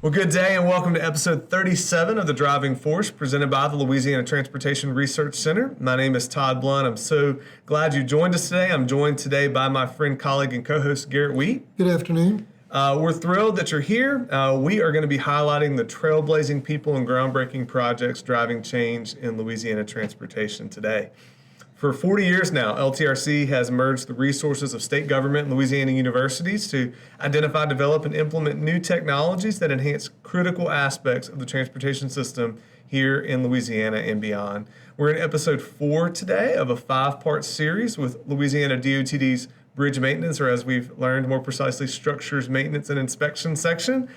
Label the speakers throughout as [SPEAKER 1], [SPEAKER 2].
[SPEAKER 1] Well, good day and welcome to episode 37 of The Driving Force, presented by the Louisiana Transportation Research Center. My name is Todd Blunt. I'm so glad you joined us today. I'm joined today by my friend, colleague, and co-host Garrett Wheat.
[SPEAKER 2] Good afternoon.
[SPEAKER 1] We're thrilled that you're here. We are going to be highlighting the trailblazing people and groundbreaking projects driving change in Louisiana transportation today. For 40 years now, LTRC has merged the resources of state government and Louisiana universities to identify, develop, and implement new technologies that enhance critical aspects of the transportation system here in Louisiana and beyond. We're in episode 4 today of a 5-part series with Louisiana DOTD's Bridge Maintenance, or as we've learned more precisely, Structures Maintenance and Inspection section.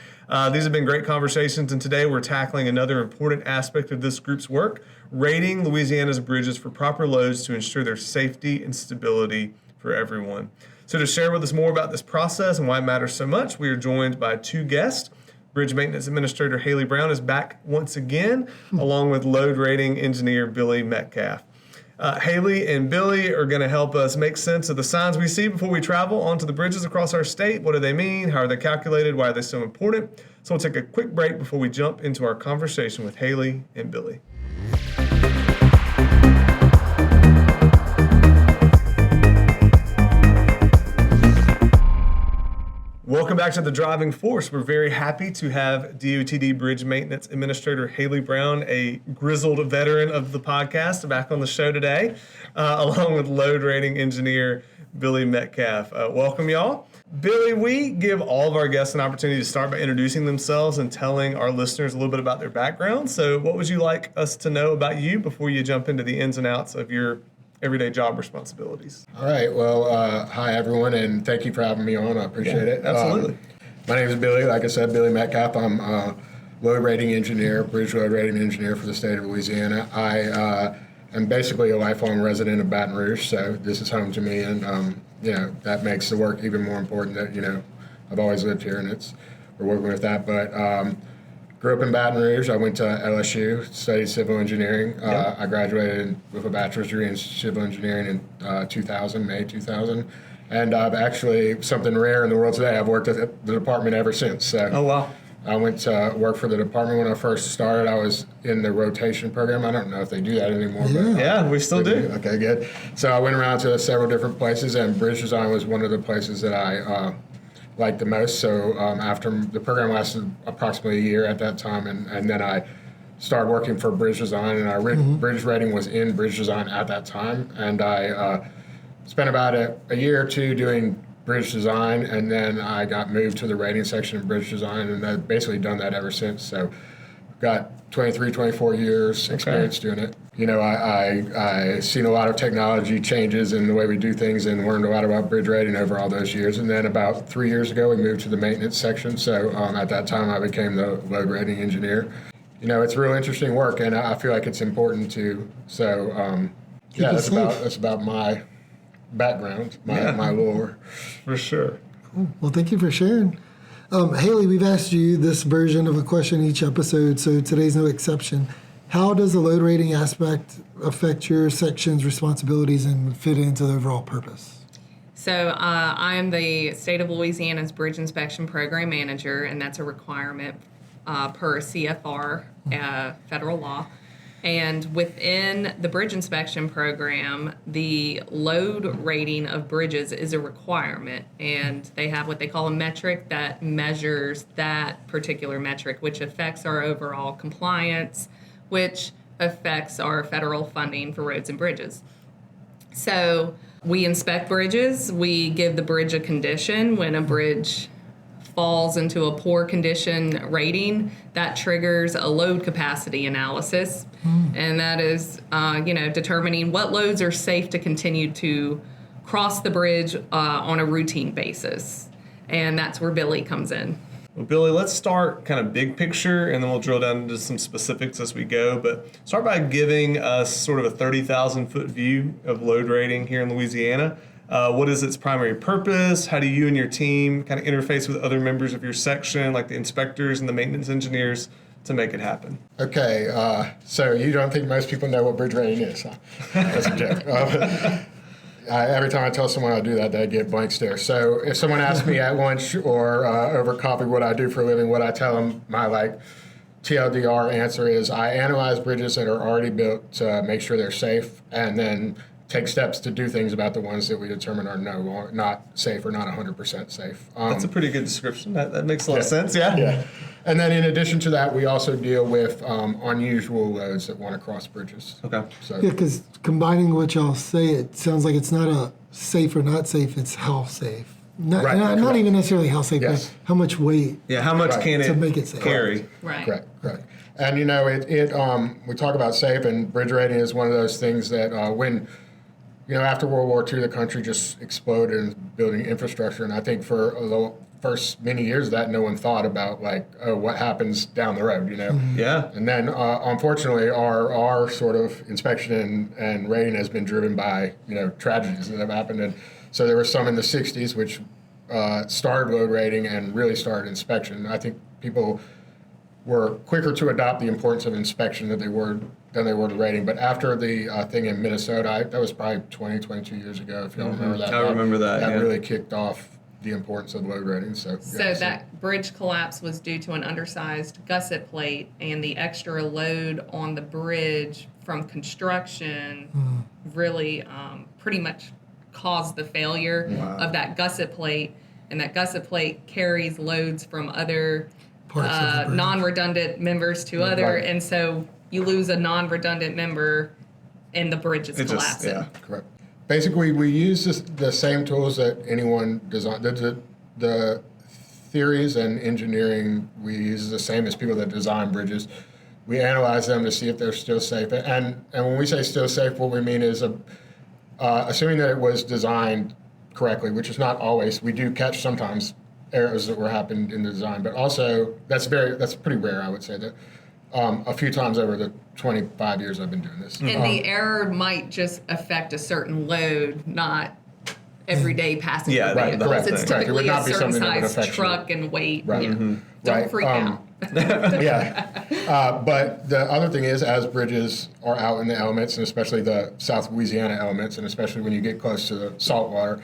[SPEAKER 1] These have been great conversations, and today we're tackling another important aspect of this group's work, rating Louisiana's bridges for proper loads to ensure their safety and stability for everyone. So to share with us more about this process and why it matters so much, we are joined by 2 guests. Bridge Maintenance Administrator Haylye Brown is back once again, along with Load Rating Engineer Billy Metcalf. Haylye and Billy are going to help us make sense of the signs we see before we travel onto the bridges across our state. What do they mean? How are they calculated? Why are they so important? So we'll take a quick break before we jump into our conversation with Haylye and Billy. Welcome back to The Driving Force. We're very happy to have DOTD Bridge Maintenance Administrator Haylye Brown, a grizzled veteran of the podcast, back on the show today, along with Load Rating Engineer Billy Metcalf. Welcome, y'all. Billy, we give all of our guests an opportunity to start by introducing themselves and telling our listeners a little bit about their background. So what would you like us to know about you before you jump into the ins and outs of your everyday job responsibilities?
[SPEAKER 3] All right. Well, hi, everyone, and thank you for having me on. I appreciate it.
[SPEAKER 1] Absolutely.
[SPEAKER 3] My name is Billy. Like I said, Billy Metcalf. I'm a load rating engineer, bridge load rating engineer for the state of Louisiana. I am basically a lifelong resident of Baton Rouge, so this is home to me, and that makes the work even more important that, I've always lived here, and we're working with that. But grew up in Baton Rouge. I went to LSU, studied civil engineering. I graduated with a bachelor's degree in civil engineering in 2000, May 2000. And I've actually, something rare in the world today, I've worked at the department ever since. So
[SPEAKER 1] Oh, wow.
[SPEAKER 3] I went to work for the department when I first started. I was in the rotation program. I don't know if they do that anymore. But
[SPEAKER 1] Yeah, we still do.
[SPEAKER 3] Okay, good. So I went around to several different places, and bridge design was one of the places that I liked the most. So after the program lasted approximately a year at that time, and then I started working for bridge design, and bridge rating was in bridge design at that time, and I spent about a year or two doing bridge design, and then I got moved to the rating section of bridge design, and I've basically done that ever since. So got 23, 24 years experience doing it. I seen a lot of technology changes in the way we do things and learned a lot about bridge rating over all those years. And then about 3 years ago, we moved to the maintenance section. So at that time, I became the load rating engineer. It's real interesting work, and I feel like it's important too. So that's about my background, my lore.
[SPEAKER 1] For sure.
[SPEAKER 2] Cool. Well, thank you for sharing. Haylye, we've asked you this version of a question each episode, so today's no exception. How does the load rating aspect affect your section's responsibilities and fit into the overall purpose?
[SPEAKER 4] So I am the state of Louisiana's Bridge Inspection Program Manager, and that's a requirement per CFR, federal law. And within the bridge inspection program, the load rating of bridges is a requirement, and they have what they call a metric that measures that particular metric, which affects our overall compliance, which affects our federal funding for roads and bridges. So we inspect bridges. We give the bridge a condition. When a bridge falls into a poor condition rating, that triggers a load capacity analysis. And that is, determining what loads are safe to continue to cross the bridge on a routine basis. And that's where Billy comes in.
[SPEAKER 1] Well, Billy, let's start kind of big picture, and then we'll drill down into some specifics as we go. But start by giving us sort of a 30,000-foot view of load rating here in Louisiana. What is its primary purpose? How do you and your team kind of interface with other members of your section, like the inspectors and the maintenance engineers, to make it happen?
[SPEAKER 3] Okay, so you don't think most people know what bridge rating is, huh? That's a joke. Every time I tell someone I do that, they get blank stare. So if someone asks me at lunch or over coffee what I do for a living, what I tell them, my TLDR answer is I analyze bridges that are already built to make sure they're safe, and then take steps to do things about the ones that we determine are not safe or not 100% safe.
[SPEAKER 1] That's a pretty good description. That makes a lot of sense. Yeah.
[SPEAKER 3] Yeah. And then in addition to that, we also deal with unusual loads that want to cross bridges.
[SPEAKER 1] Okay.
[SPEAKER 3] So
[SPEAKER 2] Yeah, because combining what y'all say, it sounds like it's not a safe or not safe, it's how safe. Not,
[SPEAKER 3] Right,
[SPEAKER 2] not
[SPEAKER 3] correct.
[SPEAKER 2] even necessarily how safe,
[SPEAKER 3] Yes.
[SPEAKER 2] but how much weight.
[SPEAKER 1] Yeah. How much
[SPEAKER 3] Right.
[SPEAKER 1] can
[SPEAKER 2] To
[SPEAKER 1] it,
[SPEAKER 2] make it safe.
[SPEAKER 1] carry?
[SPEAKER 4] Right.
[SPEAKER 3] Correct. And we talk about safe, and bridge rating is one of those things that when after World War II, the country just exploded in building infrastructure, and I think for the first many years of that, no one thought about what happens down the road,
[SPEAKER 1] Yeah.
[SPEAKER 3] And then, unfortunately, our sort of inspection and rating has been driven by tragedies that have happened, and so there were some in the '60s which started load rating and really started inspection. I think people were quicker to adopt the importance of inspection than they were to rating. But after the thing in Minnesota, that was probably 22 years ago, if y'all remember that.
[SPEAKER 1] I remember that,
[SPEAKER 3] That
[SPEAKER 1] yeah.
[SPEAKER 3] really kicked off the importance of load rating. So
[SPEAKER 4] That bridge collapse was due to an undersized gusset plate, and the extra load on the bridge from construction really pretty much caused the failure of that gusset plate. And that gusset plate carries loads from other
[SPEAKER 2] Parts of the bridge.
[SPEAKER 4] non-redundant members to other,
[SPEAKER 3] Right.
[SPEAKER 4] and so you lose a non-redundant member, and the bridge is
[SPEAKER 1] It just,
[SPEAKER 4] collapsing.
[SPEAKER 1] yeah.
[SPEAKER 3] correct. Basically, we use the same tools that anyone designed. The theories and engineering we use is the same as people that design bridges. We analyze them to see if they're still safe. And when we say still safe, what we mean is assuming that it was designed correctly, which is not always. We do catch sometimes errors that were happened in the design, but also that's pretty rare, I would say, that a few times over the 25 years I've been doing this.
[SPEAKER 4] And the error might just affect a certain load, not everyday passenger
[SPEAKER 1] Yeah, right,
[SPEAKER 4] vehicles.
[SPEAKER 1] correct,
[SPEAKER 4] It's
[SPEAKER 1] correct.
[SPEAKER 3] It would
[SPEAKER 4] typically a
[SPEAKER 3] not be
[SPEAKER 4] certain
[SPEAKER 3] something that would
[SPEAKER 4] size
[SPEAKER 3] affect you.
[SPEAKER 4] truck and weight.
[SPEAKER 3] Right.
[SPEAKER 4] Yeah.
[SPEAKER 3] Mhm.
[SPEAKER 4] Don't
[SPEAKER 3] Right.
[SPEAKER 4] freak out.
[SPEAKER 3] Yeah. But the other thing is, as bridges are out in the elements, and especially the South Louisiana elements, and especially when you get close to the salt water,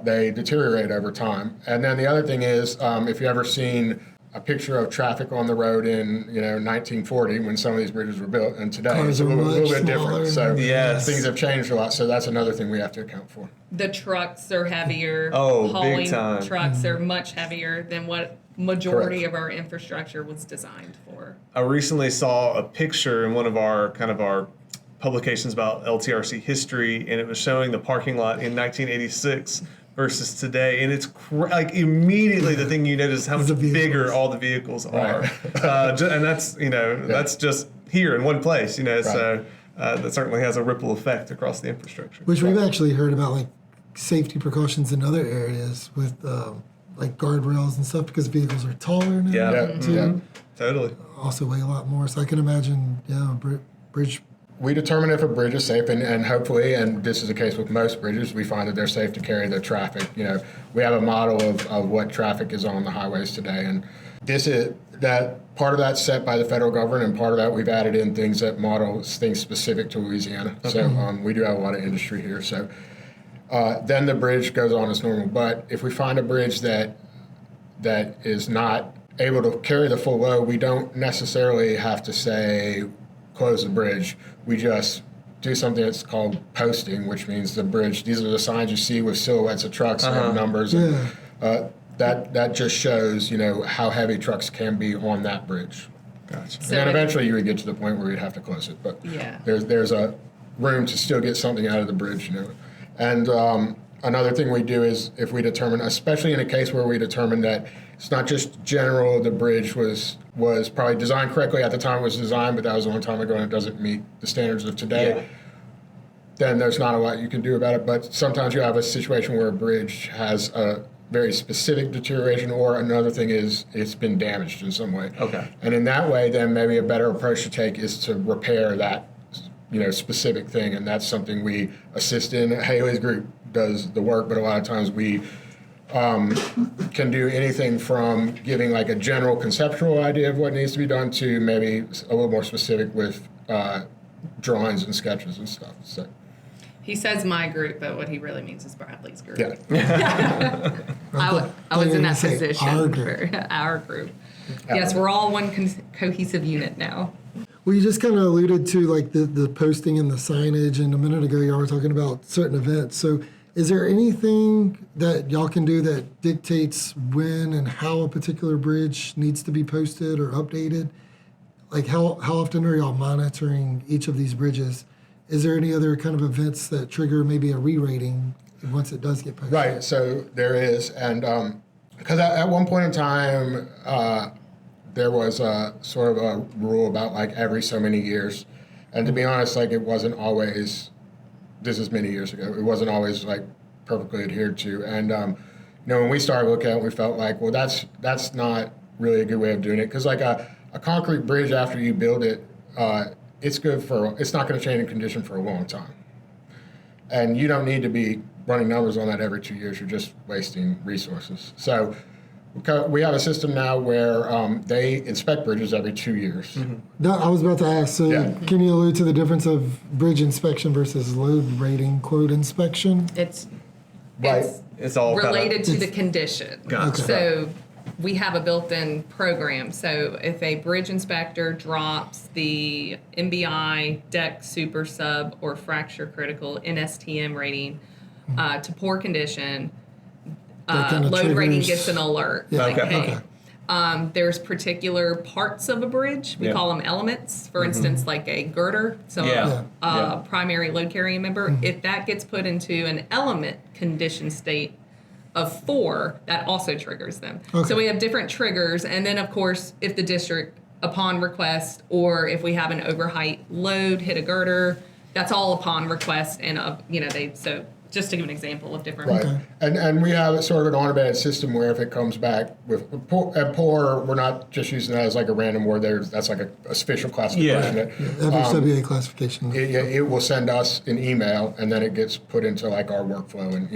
[SPEAKER 3] they deteriorate over time. And then the other thing is, if you've ever seen a picture of traffic on the road in 1940 when some of these bridges were built, and today
[SPEAKER 2] Cars
[SPEAKER 3] it's a
[SPEAKER 2] are
[SPEAKER 3] little
[SPEAKER 2] much
[SPEAKER 3] bit
[SPEAKER 2] smaller.
[SPEAKER 3] different. So
[SPEAKER 1] Yes.
[SPEAKER 3] things have changed a lot. So that's another thing we have to account for.
[SPEAKER 4] The trucks are heavier.
[SPEAKER 1] Oh, big
[SPEAKER 4] Hauling
[SPEAKER 1] time.
[SPEAKER 4] trucks are much heavier than what majority of our infrastructure was designed for.
[SPEAKER 1] I recently saw a picture in one of our publications about LTRC history, and it was showing the parking lot in 1986 versus today, and it's immediately the thing you notice is how much
[SPEAKER 2] The vehicles.
[SPEAKER 1] bigger all the vehicles are, and that's that's just here in one place, so that certainly has a ripple effect across the infrastructure.
[SPEAKER 2] Which we've actually heard about, like safety precautions in other areas with like guardrails and stuff, because vehicles are taller now.
[SPEAKER 1] Yeah.
[SPEAKER 3] Yeah,
[SPEAKER 2] too.
[SPEAKER 3] yeah.
[SPEAKER 1] Totally.
[SPEAKER 2] Also weigh a lot more. So I can imagine, bridge.
[SPEAKER 3] We determine if a bridge is safe, and hopefully, and this is the case with most bridges, we find that they're safe to carry the traffic. We have a model of what traffic is on the highways today, and this is that part of that's set by the federal government, and part of that we've added in things that model things specific to Louisiana. So we do have a lot of industry here. So then the bridge goes on as normal. But if we find a bridge that is not able to carry the full load, we don't necessarily have to say close the bridge. We just do something that's called posting, which means the bridge, these are the signs you see with silhouettes of trucks and numbers.
[SPEAKER 2] Yeah.
[SPEAKER 3] And, that just shows, how heavy trucks can be on that bridge.
[SPEAKER 1] Gotcha.
[SPEAKER 3] And then eventually you would get to the point where you'd have to close it. But
[SPEAKER 4] Yeah.
[SPEAKER 3] there's a room to still get something out of the bridge, And another thing we do is if we determine, especially in a case where we determine that it's not just general, the bridge was probably designed correctly at the time it was designed, but that was a long time ago and it doesn't meet the standards of today, then there's not a lot you can do about it. But sometimes you have a situation where a bridge has a very specific deterioration, or another thing is it's been damaged in some way.
[SPEAKER 1] Okay.
[SPEAKER 3] And in that way, then maybe a better approach to take is to repair that specific thing, and that's something we assist in. Haylye's group does the work, but a lot of times we can do anything from giving like a general conceptual idea of what needs to be done to maybe a little more specific with drawings and sketches and stuff. So
[SPEAKER 4] He says my group, but what he really means is Bradley's group.
[SPEAKER 3] Yeah.
[SPEAKER 4] I was in that
[SPEAKER 2] Say
[SPEAKER 4] position
[SPEAKER 2] our group.
[SPEAKER 4] for our group. Yes, we're all one cohesive unit now.
[SPEAKER 2] Well, you just kind of alluded to like the posting and the signage, and a minute ago y'all were talking about certain events. So is there anything that y'all can do that dictates when and how a particular bridge needs to be posted or updated? Like how often are y'all monitoring each of these bridges? Is there any other kind of events that trigger maybe a re-rating once it does get posted?
[SPEAKER 3] Right, so there is, and because at one point in time, there was a sort of a rule about like every so many years, and to be honest, like it wasn't always. This is many years ago. It wasn't always like perfectly adhered to, and when we started looking at it, we felt like, well, that's not really a good way of doing it, because like a concrete bridge after you build it, it's not going to change in condition for a long time, and you don't need to be running numbers on that every 2 years. You're just wasting resources. So we have a system now where they inspect bridges every 2 years.
[SPEAKER 1] Mm-hmm.
[SPEAKER 2] No, I was about to ask, so
[SPEAKER 3] Yeah.
[SPEAKER 2] can you allude to the difference of bridge inspection versus load rating quote inspection?
[SPEAKER 4] It's
[SPEAKER 3] Right.
[SPEAKER 1] It's all
[SPEAKER 4] related to the condition.
[SPEAKER 1] Gotcha.
[SPEAKER 4] So we have a built-in program. So if a bridge inspector drops the MBI, deck, super sub, or fracture critical NSTM rating to poor condition,
[SPEAKER 2] That kinda
[SPEAKER 4] load rating
[SPEAKER 2] triggers-
[SPEAKER 4] gets an alert.
[SPEAKER 2] Yeah.
[SPEAKER 4] Like,
[SPEAKER 1] Okay.
[SPEAKER 4] hey, there's particular parts of a bridge. We
[SPEAKER 1] Yeah.
[SPEAKER 4] call them elements. For instance, like a girder, so
[SPEAKER 1] Yeah. Yeah.
[SPEAKER 4] primary load carrying member. If that gets put into an element condition state of 4, that also triggers them.
[SPEAKER 2] Okay.
[SPEAKER 4] So we have different triggers, and then of course, if the district, upon request, or if we have an overheight load hit a girder, that's all upon request, and so. Just to give an example of different.
[SPEAKER 3] Right, and we have sort of an automated system where if it comes back with poor, we're not just using that as like a random word. That's like a official classification.
[SPEAKER 2] FHWA classification.
[SPEAKER 3] It will send us an email, and then it gets put into like our workflow, and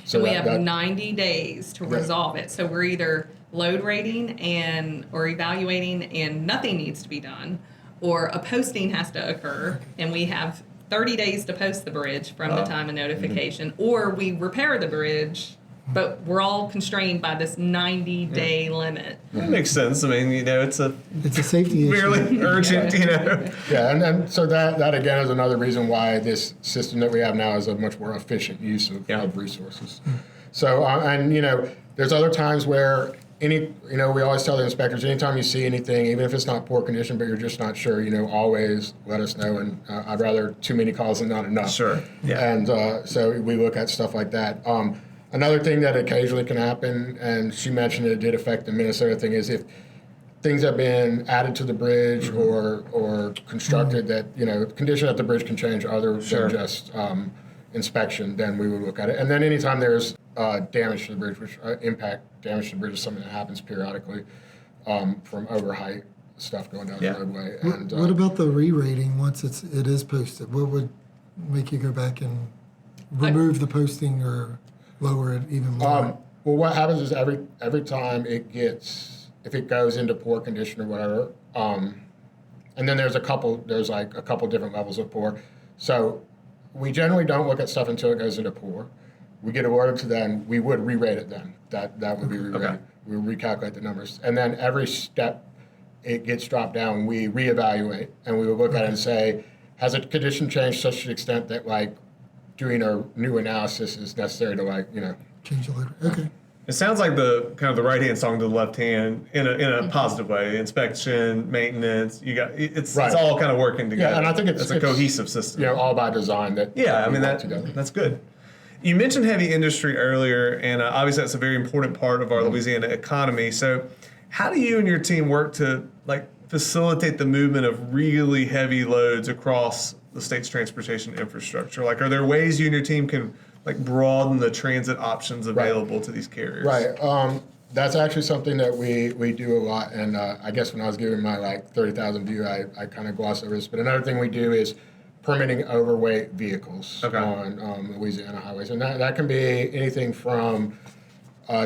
[SPEAKER 4] So we have 90 days to resolve it. So we're either load rating or evaluating, and nothing needs to be done, or a posting has to occur, and we have 30 days to post the bridge from the time of notification, or we repair the bridge, but we're all constrained by this 90-day limit.
[SPEAKER 1] That makes sense. I mean, it's a
[SPEAKER 2] It's a safety issue.
[SPEAKER 1] fairly urgent,
[SPEAKER 3] Yeah, and so that again is another reason why this system that we have now is a much more efficient use of resources. So there's other times where we always tell the inspectors, anytime you see anything, even if it's not poor condition, but you're just not sure, always let us know. And I'd rather too many calls than not enough.
[SPEAKER 1] Sure. Yeah.
[SPEAKER 3] And so we look at stuff like that. Another thing that occasionally can happen, and she mentioned it did affect the Minnesota thing, is if things have been added to the bridge or constructed that, condition at the bridge can change other than just inspection, then we would look at it. And then anytime there's damage to the bridge, which damage to the bridge is something that happens periodically from overheight stuff going down the roadway. And
[SPEAKER 2] What about the re-rating once it is posted? What would make you go back and remove the posting or lower it even more?
[SPEAKER 3] well, what happens is every time if it goes into poor condition or whatever, and then there's a couple different levels of poor. So we generally don't look at stuff until it goes into poor. We get alerted to then, we would re-rate it then. That would be re-rated.
[SPEAKER 1] Okay.
[SPEAKER 3] We recalculate the numbers. And then every step it gets dropped down, we reevaluate, and we would look at it and say, has a condition changed such to the extent that like doing a new analysis is necessary to
[SPEAKER 2] Change the load. Okay.
[SPEAKER 1] It sounds like the kind of the right hand song to the left hand in a positive way. Inspection, maintenance, it's all kind of working together.
[SPEAKER 3] Yeah, and I think it's
[SPEAKER 1] a cohesive system.
[SPEAKER 3] all by design.
[SPEAKER 1] That's good. You mentioned heavy industry earlier, and obviously that's a very important part of our Louisiana economy. So, how do you and your team work to facilitate the movement of really heavy loads across the state's transportation infrastructure? Are there ways you and your team can broaden the transit options available to these carriers?
[SPEAKER 3] Right. That's actually something that we do a lot. And I guess when I was giving my 30,000 view, I kind of glossed over this. But another thing we do is permitting overweight vehicles on Louisiana highways. And that can be anything from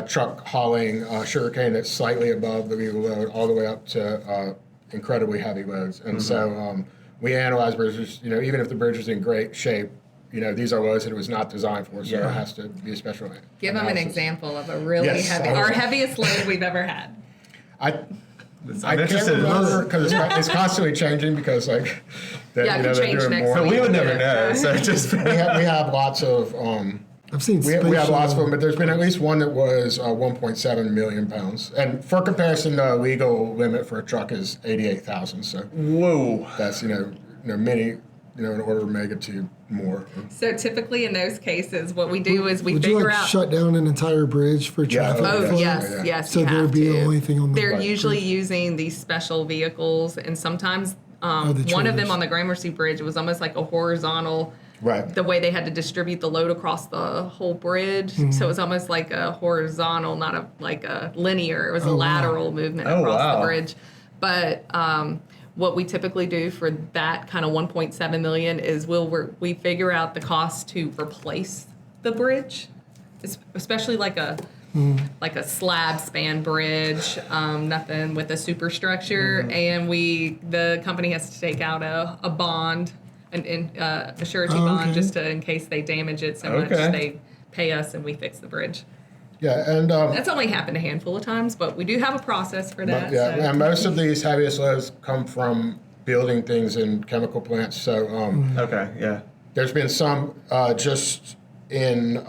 [SPEAKER 3] truck hauling sugarcane that's slightly above the legal load all the way up to incredibly heavy loads. And so we analyze bridges, even if the bridge is in great shape, these are loads that it was not designed for, so
[SPEAKER 1] Yeah.
[SPEAKER 3] it has to be a special.
[SPEAKER 4] Give them an
[SPEAKER 3] analysis.
[SPEAKER 4] example of a really
[SPEAKER 3] Yes,
[SPEAKER 4] heavy,
[SPEAKER 3] I will.
[SPEAKER 4] our heaviest load we've ever had.
[SPEAKER 3] I
[SPEAKER 1] I'm
[SPEAKER 3] can't
[SPEAKER 1] interested in
[SPEAKER 3] remember
[SPEAKER 1] this.
[SPEAKER 3] because it's constantly changing because like
[SPEAKER 4] Yeah, it could
[SPEAKER 3] they're
[SPEAKER 4] change
[SPEAKER 3] doing
[SPEAKER 4] next
[SPEAKER 3] more.
[SPEAKER 1] But we would
[SPEAKER 4] Yeah.
[SPEAKER 1] never know. So it just
[SPEAKER 3] We have lots of
[SPEAKER 2] I've seen
[SPEAKER 3] we have lots of them,
[SPEAKER 2] spatial-
[SPEAKER 3] but there's been at least one that was 1.7 million pounds. And for comparison, the legal limit for a truck is 88,000. So
[SPEAKER 1] whoa.
[SPEAKER 3] that's many an order of magnitude more.
[SPEAKER 4] So typically in those cases, what we do is we
[SPEAKER 2] Would you
[SPEAKER 4] figure
[SPEAKER 2] like
[SPEAKER 4] out.
[SPEAKER 2] shut down an entire bridge for
[SPEAKER 3] Yeah,
[SPEAKER 2] traffic?
[SPEAKER 4] Oh,
[SPEAKER 2] flow?
[SPEAKER 4] yes,
[SPEAKER 3] Yeah.
[SPEAKER 4] yes.
[SPEAKER 2] So
[SPEAKER 4] you
[SPEAKER 2] there'd
[SPEAKER 4] have
[SPEAKER 2] be
[SPEAKER 4] to.
[SPEAKER 2] only thing on the
[SPEAKER 4] They're
[SPEAKER 2] right
[SPEAKER 4] usually
[SPEAKER 2] bridge.
[SPEAKER 4] using these special vehicles, and sometimes
[SPEAKER 2] the
[SPEAKER 4] one of them
[SPEAKER 2] trailers.
[SPEAKER 4] on the Gramercy Bridge was almost like a horizontal.
[SPEAKER 3] Right.
[SPEAKER 4] The way they had to distribute the load across the whole bridge,
[SPEAKER 2] Mm-hmm.
[SPEAKER 4] so it was almost like a horizontal, not like a linear. It was a
[SPEAKER 2] Oh, wow.
[SPEAKER 4] lateral movement
[SPEAKER 1] Oh,
[SPEAKER 4] across
[SPEAKER 1] wow.
[SPEAKER 4] the bridge. But what we typically do for that kind of 1.7 million is we figure out the cost to replace the bridge, especially like a slab span bridge, nothing with a superstructure, and the company has to take out a bond, a surety
[SPEAKER 2] Oh,
[SPEAKER 4] bond,
[SPEAKER 2] okay.
[SPEAKER 4] just in case they damage it so much,
[SPEAKER 1] Okay.
[SPEAKER 4] they pay us and we fix the bridge.
[SPEAKER 3] Yeah, and
[SPEAKER 4] That's only happened a handful of times, but we do have a process for that.
[SPEAKER 3] yeah,
[SPEAKER 4] so.
[SPEAKER 3] and most of these heaviest loads come from building things in chemical plants. So
[SPEAKER 1] Okay, yeah.
[SPEAKER 3] there's been some just in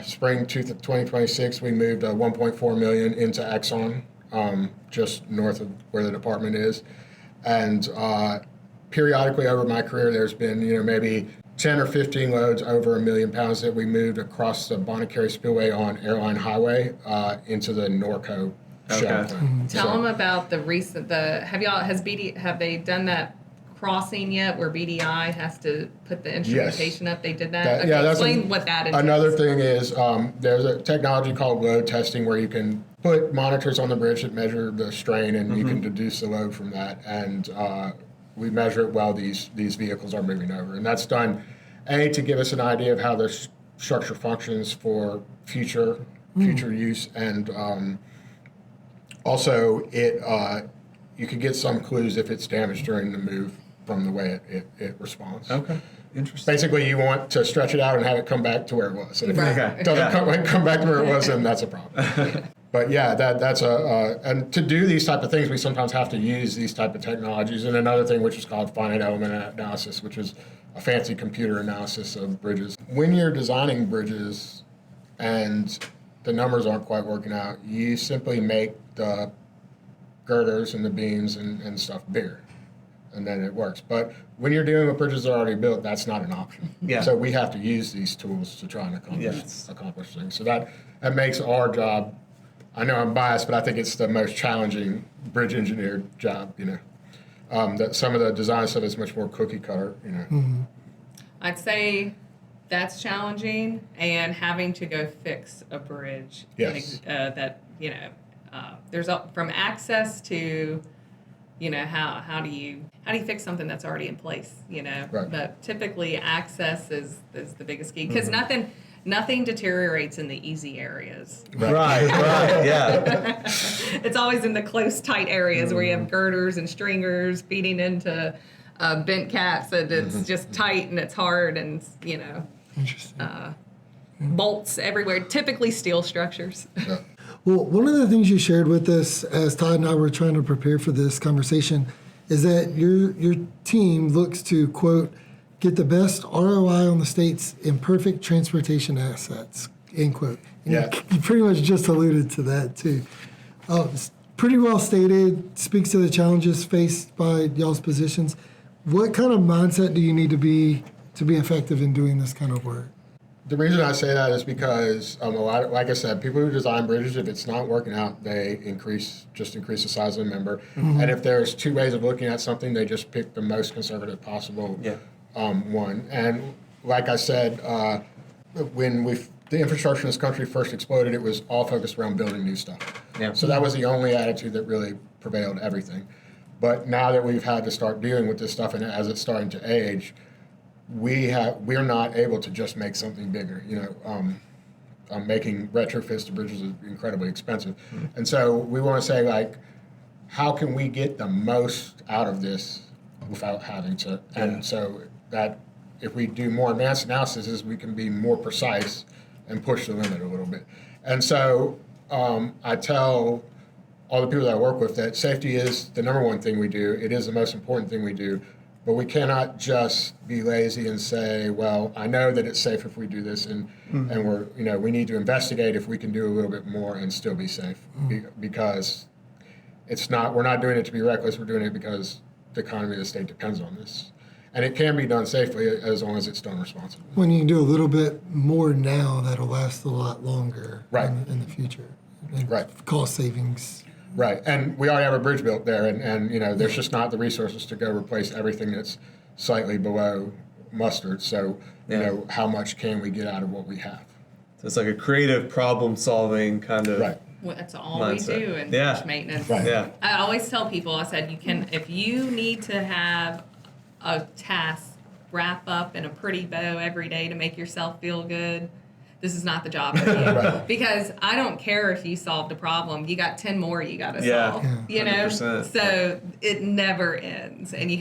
[SPEAKER 3] spring 2026. We moved 1.4 million into Exxon, just north of where the department is, and periodically over my career, there's been maybe 10 or 15 loads over 1 million pounds that we moved across the Bonacary Spillway on Airline Highway into the Norco shell
[SPEAKER 1] Okay.
[SPEAKER 3] plant.
[SPEAKER 4] Tell
[SPEAKER 3] So-
[SPEAKER 4] them about have they done that crossing yet where BDI has to put the instrumentation up? They did that? Okay,
[SPEAKER 3] that's
[SPEAKER 4] explain what that entails.
[SPEAKER 3] another thing is there's a technology called load testing where you can put monitors on the bridge that measure the strain and you can deduce the load from that. And we measure it while these vehicles are moving over. And that's done, to give us an idea of how the structure functions for future use. And also you can get some clues if it's damaged during the move from the way it responds.
[SPEAKER 1] Okay. Interesting.
[SPEAKER 3] Basically, you want to stretch it out and have it come back to where it was. And if
[SPEAKER 4] Right.
[SPEAKER 1] Okay.
[SPEAKER 3] it doesn't
[SPEAKER 1] Yeah.
[SPEAKER 3] come back to where it was, then that's a problem. But yeah, that's and to do these type of things, we sometimes have to use these type of technologies. And another thing, which is called finite element analysis, which is a fancy computer analysis of bridges. When you're designing bridges and the numbers aren't quite working out, you simply make the girders and the beams and stuff bigger, and then it works. But when you're dealing with bridges that are already built, that's not an option.
[SPEAKER 1] Yeah.
[SPEAKER 3] So we have to use these tools to try and
[SPEAKER 1] Yes.
[SPEAKER 3] accomplish things. So that makes our job. I know I'm biased, but I think it's the most challenging bridge engineer job. That some of the design stuff is much more cookie cutter.
[SPEAKER 4] I'd say that's challenging, and having to go fix a bridge.
[SPEAKER 3] Yes.
[SPEAKER 4] There's from access to, how do you fix something that's already in place?
[SPEAKER 3] Right.
[SPEAKER 4] But typically access is the biggest key because nothing deteriorates in the easy areas.
[SPEAKER 1] Right, yeah.
[SPEAKER 4] It's always in the close, tight areas where you have girders and stringers feeding into bent caps, and it's just tight and it's hard, and
[SPEAKER 2] Interesting.
[SPEAKER 4] bolts everywhere. Typically steel structures.
[SPEAKER 2] Well, one of the things you shared with us as Todd and I were trying to prepare for this conversation is that your team looks to, quote, get the best ROI on the state's imperfect transportation assets, end quote. And
[SPEAKER 3] Yeah.
[SPEAKER 2] you pretty much just alluded to that, too. It's pretty well stated, speaks to the challenges faced by y'all's positions. What kind of mindset do you need to be effective in doing this kind of work?
[SPEAKER 3] The reason I say that is because like I said, people who design bridges, if it's not working out, they increase the size of the member. And if there's two ways of looking at something, they just pick the most conservative possible one. And like I said, when the infrastructure in this country first exploded, it was all focused around building new stuff.
[SPEAKER 1] Yeah.
[SPEAKER 3] So that was the only attitude that really prevailed everything. But now that we've had to start dealing with this stuff, and as it's starting to age, we're not able to just make something bigger. Making retrofits to bridges is incredibly expensive, and so we want to say, how can we get the most out of this without having to? And so that if we do more advanced analysis, is we can be more precise and push the limit a little bit. And so I tell all the people that I work with that safety is the number one thing we do. It is the most important thing we do. But we cannot just be lazy and say, well, I know that it's safe if we do this, and we need to investigate if we can do a little bit more and still be safe, because we're not doing it to be reckless, we're doing it because the economy of the state depends on this. And it can be done safely as long as it's done responsibly.
[SPEAKER 2] When you can do a little bit more now, that'll last a lot longer in the future. And cost savings.
[SPEAKER 3] Right, and we already have a bridge built there, and there's just not the resources to go replace everything that's slightly below mustard. So, how much can we get out of what we have?
[SPEAKER 1] So it's like a creative problem-solving kind of
[SPEAKER 4] Well, that's all
[SPEAKER 1] mindset.
[SPEAKER 4] we do in
[SPEAKER 1] Yeah.
[SPEAKER 4] bridge maintenance.
[SPEAKER 3] Right.
[SPEAKER 1] Yeah.
[SPEAKER 4] I always tell people, I said, if you need to have a task wrap up in a pretty bow every day to make yourself feel good, this is not the job for you.
[SPEAKER 3] Right.
[SPEAKER 4] Because I don't care if you solved a problem. You got 10 more you got to solve. You know?
[SPEAKER 1] 100%.
[SPEAKER 4] So it never ends. And you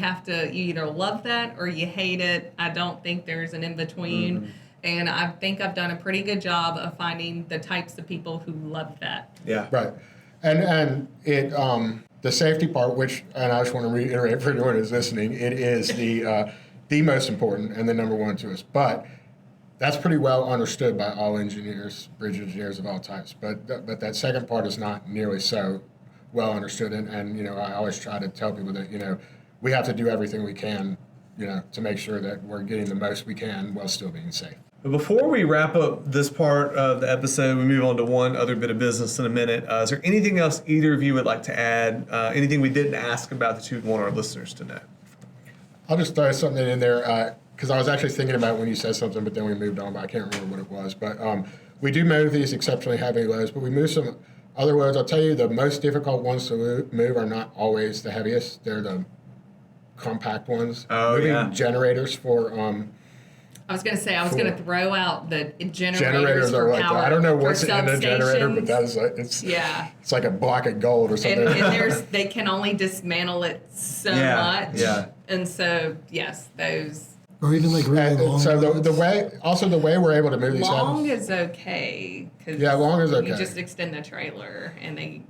[SPEAKER 4] either love that or you hate it. I don't think there's an in-between.
[SPEAKER 1] Mm-hmm.
[SPEAKER 4] And I think I've done a pretty good job of finding the types of people who love that.
[SPEAKER 1] Yeah.
[SPEAKER 3] Right, and it the safety part, which, and I just want to reiterate for anyone who's listening, it is the most important and the number one to us. But that's pretty well understood by all engineers, bridge engineers of all types. But that second part is not nearly so well understood. And I always try to tell people that we have to do everything we can, to make sure that we're getting the most we can while still being safe.
[SPEAKER 1] But before we wrap up this part of the episode, we move on to one other bit of business in a minute. Is there anything else either of you would like to add? Anything we didn't ask about that you'd want our listeners to know?
[SPEAKER 3] I'll just throw something in there because I was actually thinking about when you said something, but then we moved on, but I can't remember what it was. But we do move these exceptionally heavy loads, but we move some other loads. I'll tell you, the most difficult ones to move are not always the heaviest. They're the compact ones.
[SPEAKER 1] Oh,
[SPEAKER 3] Moving generators for...
[SPEAKER 4] I was going to say, I was going to throw out the generators
[SPEAKER 3] generators
[SPEAKER 4] for
[SPEAKER 3] are like
[SPEAKER 4] power.
[SPEAKER 3] I don't know
[SPEAKER 4] for
[SPEAKER 3] what's in a generator, but that is like it's like a block of gold or something.
[SPEAKER 4] And they can only dismantle it so much.
[SPEAKER 1] Yeah.
[SPEAKER 4] And so, yes, those
[SPEAKER 2] Or even like really long.
[SPEAKER 3] So the
[SPEAKER 2] loads.
[SPEAKER 3] way we're able to move these
[SPEAKER 4] long
[SPEAKER 3] heavy,
[SPEAKER 4] is okay. 'Cause
[SPEAKER 3] long is okay.
[SPEAKER 4] You just extend the trailer, and they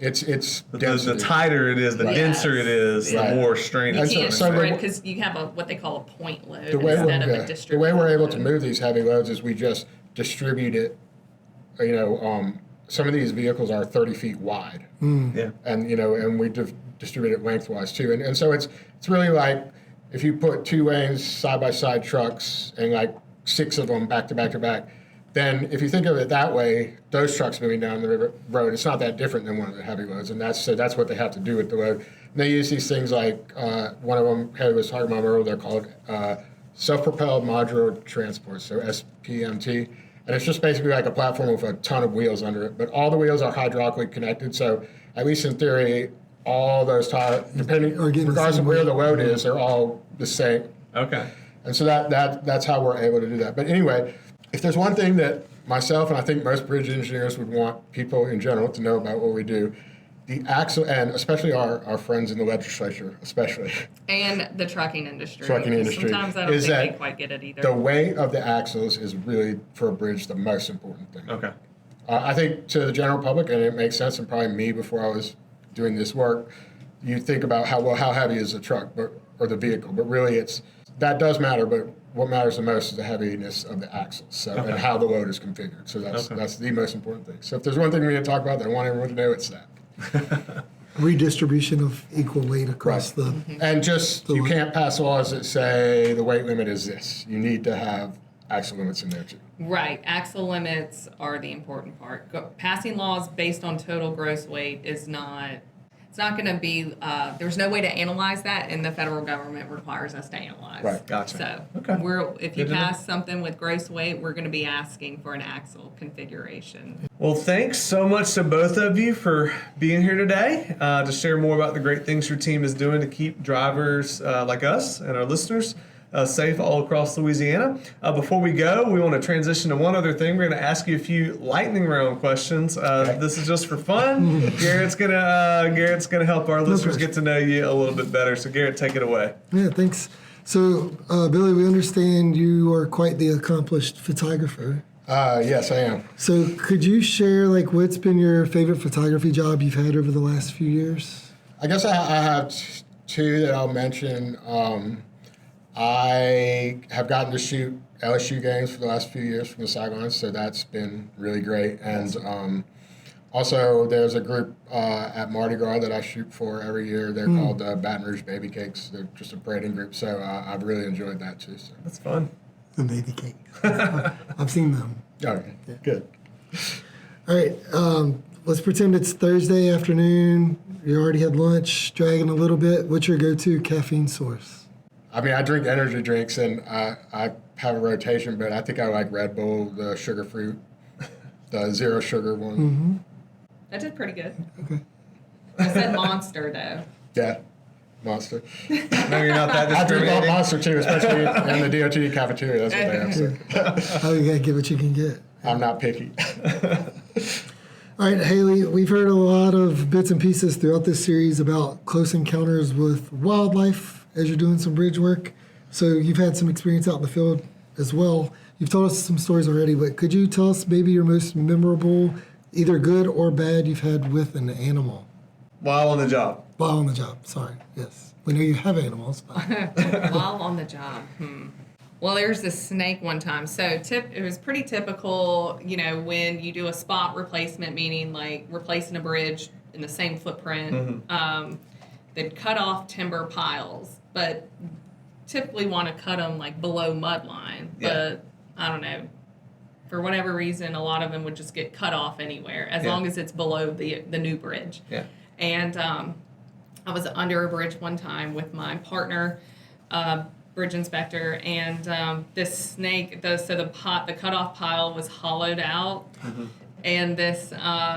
[SPEAKER 3] it's
[SPEAKER 1] The
[SPEAKER 3] density.
[SPEAKER 1] tighter it is, the
[SPEAKER 4] Yes.
[SPEAKER 1] denser it is,
[SPEAKER 3] Right.
[SPEAKER 1] the more strain
[SPEAKER 4] you
[SPEAKER 1] it's
[SPEAKER 4] can't
[SPEAKER 3] so
[SPEAKER 4] spread because you have what they call a point load
[SPEAKER 3] the way
[SPEAKER 4] instead of a
[SPEAKER 3] the
[SPEAKER 4] distributed
[SPEAKER 3] way we're able to
[SPEAKER 4] load.
[SPEAKER 3] move these heavy loads is we just distribute it. Some of these vehicles are 30 feet wide,
[SPEAKER 1] Yeah.
[SPEAKER 3] and and we distribute it lengthwise too, and so it's really like if you put two lanes side by side trucks and like 6 of them back to back to back. Then if you think of it that way, those trucks moving down the road, it's not that different than one of the heavy loads. And that's what they have to do with the load. And they use these things like, one of them, Haylye was talking about earlier, they're called self-propelled modular transport, so SPMT. And it's just basically like a platform with a ton of wheels under it. But all the wheels are hydraulically connected, so at least in theory, all those tires, regardless of where the load is, they're all the same.
[SPEAKER 1] Okay.
[SPEAKER 3] And so that's how we're able to do that. But anyway, if there's one thing that myself and I think most bridge engineers would want people in general to know about what we do, the axle, and especially our friends in the legislature, especially
[SPEAKER 4] And the trucking industry.
[SPEAKER 3] Trucking industry,
[SPEAKER 4] Sometimes I don't
[SPEAKER 3] is
[SPEAKER 4] think they
[SPEAKER 3] that
[SPEAKER 4] quite get it either.
[SPEAKER 3] the weight of the axles is really, for a bridge, the most important thing.
[SPEAKER 1] Okay.
[SPEAKER 3] I think to the general public, and it makes sense, and probably me before I was doing this work, you think about how heavy is the truck or the vehicle, but really that does matter, but what matters the most is the heaviness of the axles, and how the load is configured. So that's the most important thing. So if there's one thing we need to talk about that I want everyone to know, it's that.
[SPEAKER 2] Redistribution of equal weight across the.
[SPEAKER 3] And you can't pass laws that say the weight limit is this. You need to have axle limits in there too.
[SPEAKER 4] Right. Axle limits are the important part. Passing laws based on total gross weight is not. It's not going to be. There's no way to analyze that, and the federal government requires us to analyze.
[SPEAKER 3] Right.
[SPEAKER 1] Gotcha.
[SPEAKER 4] So
[SPEAKER 1] Okay.
[SPEAKER 4] if you
[SPEAKER 1] Good to know.
[SPEAKER 4] pass something with gross weight, we're going to be asking for an axle configuration.
[SPEAKER 1] Well, thanks so much to both of you for being here today to share more about the great things your team is doing to keep drivers like us and our listeners safe all across Louisiana. Before we go, we want to transition to one other thing. We're going to ask you a few lightning round questions. This is just for fun. Garrett's gonna help our listeners get to know you a little bit better. So Garrett, take it away.
[SPEAKER 2] Yeah, thanks. So, Billy, we understand you are quite the accomplished photographer.
[SPEAKER 3] Yes, I am.
[SPEAKER 2] So, could you share like what's been your favorite photography job you've had over the last few years?
[SPEAKER 3] I guess I have two that I'll mention. I have gotten to shoot LSU games for the last few years from the sidelines, so that's been really great. And also, there's a group at Mardi Gras that I shoot for every year. They're called Baton Rouge Baby Cakes. They're just a parading group, so I've really enjoyed that too. So.
[SPEAKER 1] That's fun.
[SPEAKER 2] The baby cake. I've seen them.
[SPEAKER 3] Okay, good.
[SPEAKER 2] All right, let's pretend it's Thursday afternoon. You already had lunch, dragging a little bit. What's your go-to caffeine source?
[SPEAKER 3] I mean, I drink energy drinks, and I have a rotation, but I think I like Red Bull, the sugar fruit, the zero sugar one.
[SPEAKER 2] Mm-hmm.
[SPEAKER 4] That did pretty good.
[SPEAKER 2] Okay.
[SPEAKER 4] I said Monster though.
[SPEAKER 3] Yeah, Monster.
[SPEAKER 1] No, you're not that
[SPEAKER 3] I drink
[SPEAKER 1] discriminating.
[SPEAKER 3] Monster too, especially in the DOT cafeteria. That's what they have. So.
[SPEAKER 2] Oh, you gotta get what you can get.
[SPEAKER 3] I'm not picky.
[SPEAKER 2] All right, Haylye, we've heard a lot of bits and pieces throughout this series about close encounters with wildlife as you're doing some bridge work. So you've had some experience out in the field as well. You've told us some stories already, but could you tell us maybe your most memorable, either good or bad, you've had with an animal?
[SPEAKER 1] While on the job.
[SPEAKER 2] While on the job, sorry. Yes. We know you have animals, but
[SPEAKER 4] While on the job. Well, there's this snake one time. So it was pretty typical, when you do a spot replacement, meaning like replacing a bridge in the same footprint. They'd cut off timber piles, but typically want to cut them like below mud line.
[SPEAKER 1] Yeah.
[SPEAKER 4] But I don't know. For whatever reason, a lot of them would just get cut off anywhere, as long as it's below the new bridge.
[SPEAKER 1] Yeah.
[SPEAKER 4] And I was under a bridge one time with my partner, bridge inspector, and this snake. The cutoff pile was hollowed out, and this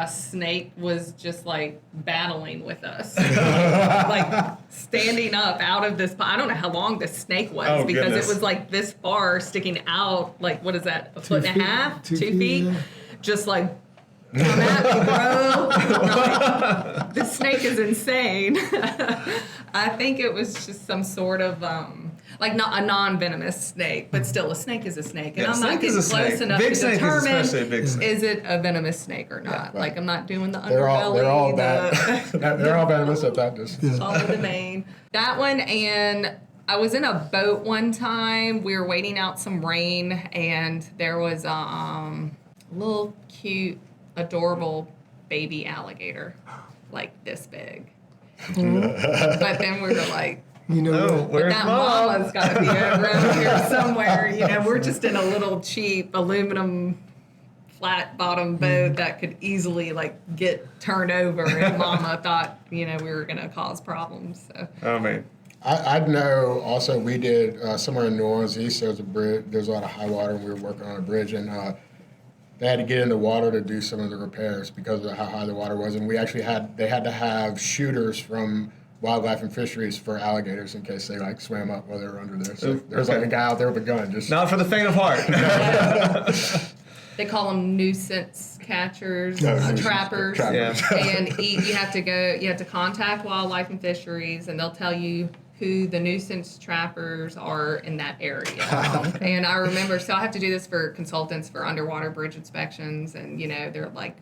[SPEAKER 4] snake was just like battling with us, like standing up out of this pile. I don't know how long this snake was because
[SPEAKER 1] goodness.
[SPEAKER 4] it was like this far sticking out. Like, what is that? A foot and a half? 2 feet?
[SPEAKER 2] yeah.
[SPEAKER 4] Just like. Come at me, bro. Like, this snake is insane. I think it was just some sort of not a non-venomous snake, but still a snake is a snake, and
[SPEAKER 1] Yeah,
[SPEAKER 4] I'm not
[SPEAKER 1] snake is
[SPEAKER 4] getting
[SPEAKER 1] a
[SPEAKER 4] close
[SPEAKER 1] snake.
[SPEAKER 4] enough
[SPEAKER 1] Big
[SPEAKER 4] to
[SPEAKER 1] snake is
[SPEAKER 4] determine
[SPEAKER 1] especially a big snake.
[SPEAKER 4] is it a venomous snake or not.
[SPEAKER 3] right.
[SPEAKER 4] Like, I'm not doing the
[SPEAKER 3] They're
[SPEAKER 4] underbelly.
[SPEAKER 3] all bad. They're all venomous at that distance.
[SPEAKER 4] Follow the mane. That one, and I was in a boat one time. We were waiting out some rain, and there was a little cute, adorable baby alligator, like this big. But then we were like,
[SPEAKER 1] No,
[SPEAKER 4] but
[SPEAKER 1] where's
[SPEAKER 4] that
[SPEAKER 1] mom?
[SPEAKER 4] mama's got to be around here somewhere. We're just in a little cheap aluminum flat bottom boat that could easily like get turned over, and mama thought, we were going to cause problems. So.
[SPEAKER 1] Oh, man.
[SPEAKER 3] I know also we did somewhere in New Orleans East, there was a bridge, there was a lot of high water, and we were working on a bridge, and they had to get in the water to do some of the repairs because of how high the water was. And we actually they had to have shooters from Wildlife and Fisheries for alligators in case they like swam up while they were under there. So there was like a guy out there with a gun. Just
[SPEAKER 1] Not for the faint of heart.
[SPEAKER 4] They call them nuisance catchers,
[SPEAKER 3] nuisance
[SPEAKER 4] trappers.
[SPEAKER 3] trappers.
[SPEAKER 4] And you have to contact Wildlife and Fisheries, and they'll tell you who the nuisance trappers are in that area. And I remember, so I have to do this for consultants for underwater bridge inspections, and they're like,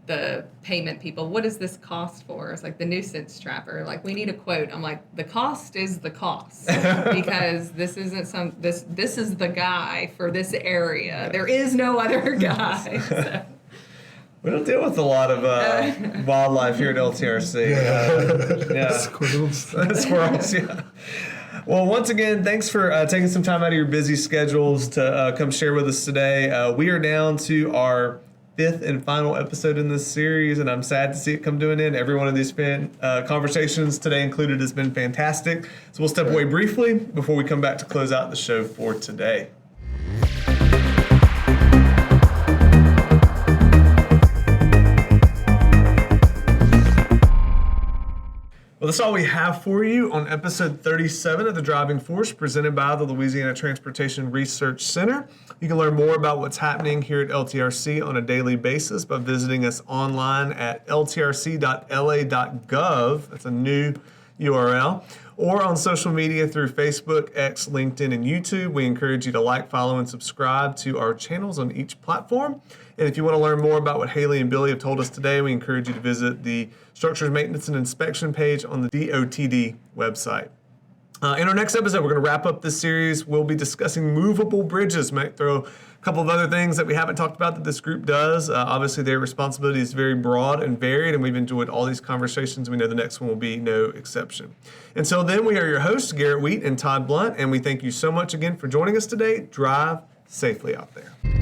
[SPEAKER 4] the payment people, what does this cost for? It's like the nuisance trapper, like, we need a quote. I'm like, the cost is the cost because this isn't this is the guy for this area. There is no other guy. So.
[SPEAKER 1] We don't deal with a lot of wildlife here at LTRC. Yeah.
[SPEAKER 2] squirrels.
[SPEAKER 1] Squirrels, yeah. Well, once again, thanks for taking some time out of your busy schedules to come share with us today. We are down to our 5th and final episode in this series, and I'm sad to see it come to an end. Every one of these conversations, today included, has been fantastic. So we'll step away briefly before we come back to close out the show for today. Well, that's all we have for you on episode 37 of The Driving Force, presented by the Louisiana Transportation Research Center. You can learn more about what's happening here at LTRC on a daily basis by visiting us online at ltrc.la.gov. That's a new URL, or on social media through Facebook, X, LinkedIn, and YouTube. We encourage you to like, follow, and subscribe to our channels on each platform. And if you want to learn more about what Haylye and Billy have told us today, we encourage you to visit the Structures Maintenance and Inspection page on the DOTD website. In our next episode, we're going to wrap up this series. We'll be discussing movable bridges. Might throw a couple of other things that we haven't talked about that this group does. Obviously, their responsibility is very broad and varied, and we've enjoyed all these conversations. We know the next one will be no exception. Until then, we are your hosts, Garrett Wheat and Todd Blunt, and we thank you so much again for joining us today. Drive safely out there.